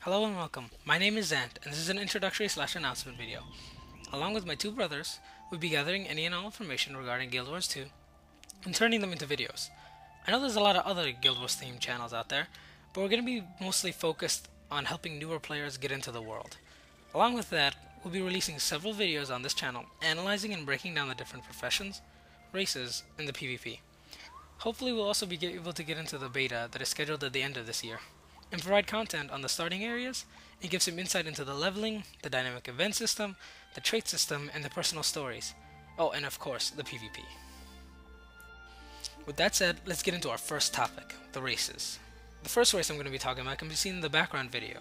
Hello and welcome. My name is Xant, and this is an introductory / announcement video. Along with my two brothers, we'll be gathering any and all information regarding Guildwars 2 and turning them into videos. I know there's a lot of other Guild Wars themed channels out there, but we're going to be mostly focused on helping newer players get into the world. Along with that, we'll be releasing several videos on this channel analyzing and breaking down the different professions, races, and the PvP. Hopefully we'll also be able to get into the beta that is scheduled at the end of this year, and provide content on the starting areas and give some insight into the leveling, the dynamic event system, the trait system, and the personal stories. Oh, and of course, the PvP. With that said, let's get into our first topic, the races. The first race I'm going to be talking about can be seen in the background video,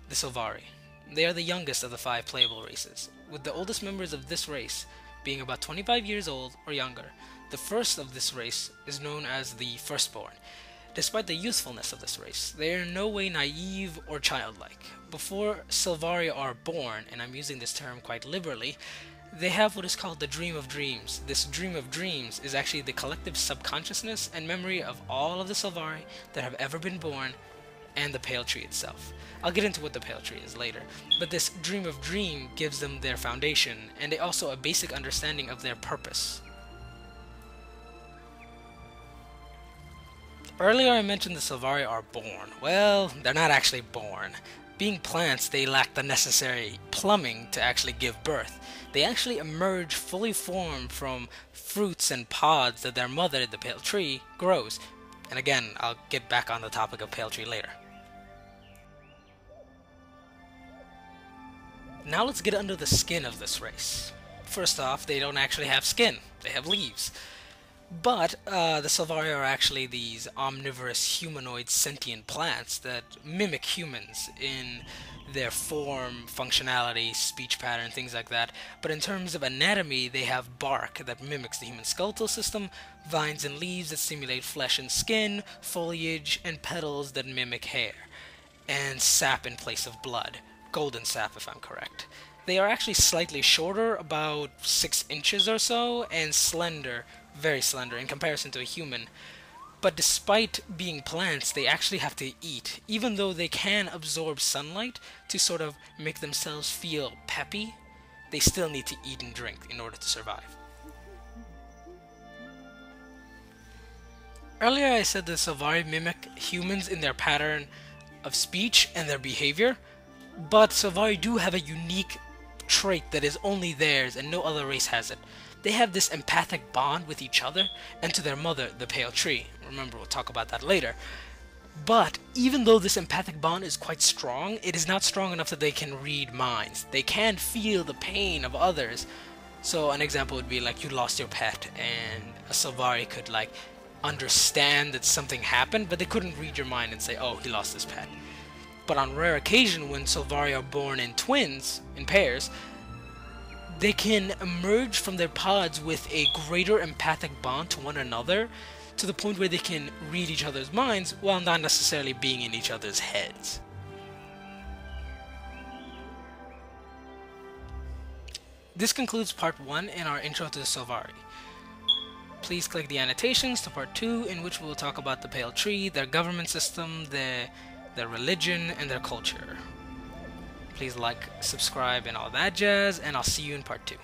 the Sylvari. They are the youngest of the 5 playable races, with the oldest members of this race being about 25 years old or younger. The first of this race is known as the Firstborn. Despite the youthfulness of this race, they are in no way naive or childlike. Before Sylvari are born, and I'm using this term quite liberally, they have what is called the Dream of Dreams. This Dream of Dreams is actually the collective subconsciousness and memory of all of the Sylvari that have ever been born, and the Pale Tree itself. I'll get into what the Pale Tree is later, but this Dream of Dream gives them their foundation, and also a basic understanding of their purpose. Earlier I mentioned the Sylvari are born. Well, they're not actually born. Being plants, they lack the necessary plumbing to actually give birth. They actually emerge fully formed from fruits and pods that their mother, the Pale Tree, grows. And again, I'll get back on the topic of Pale Tree later. Now let's get under the skin of this race. First off, they don't actually have skin. They have leaves. But the Sylvari are actually these omnivorous humanoid sentient plants that mimic humans in their form, functionality, speech pattern, things like that. But in terms of anatomy, they have bark that mimics the human skeletal system, vines and leaves that simulate flesh and skin, foliage, and petals that mimic hair, and sap in place of blood. Golden sap, if I'm correct. They are actually slightly shorter, about 6 inches or so, and slender, very slender in comparison to a human. But despite being plants, they actually have to eat. Even though they can absorb sunlight to sort of make themselves feel peppy, they still need to eat and drink in order to survive. Earlier I said the Sylvari mimic humans in their pattern of speech and their behavior, but Sylvari do have a unique trait that is only theirs and no other race has it. They have this empathic bond with each other and to their mother, the Pale Tree. Remember, we'll talk about that later. But even though this empathic bond is quite strong, it is not strong enough that they can read minds. They can feel the pain of others. So an example would be like you lost your pet and a Sylvari could like understand that something happened, but they couldn't read your mind and say, oh, he lost his pet. But on rare occasion, when Sylvari are born in twins, in pairs, they can emerge from their pods with a greater empathic bond to one another, to the point where they can read each other's minds while not necessarily being in each other's heads. This concludes part 1 in our intro to the Sylvari. Please click the annotations to part 2, in which we will talk about the Pale Tree, their government system, their religion, and their culture. Please like, subscribe, and all that jazz, and I'll see you in part 2.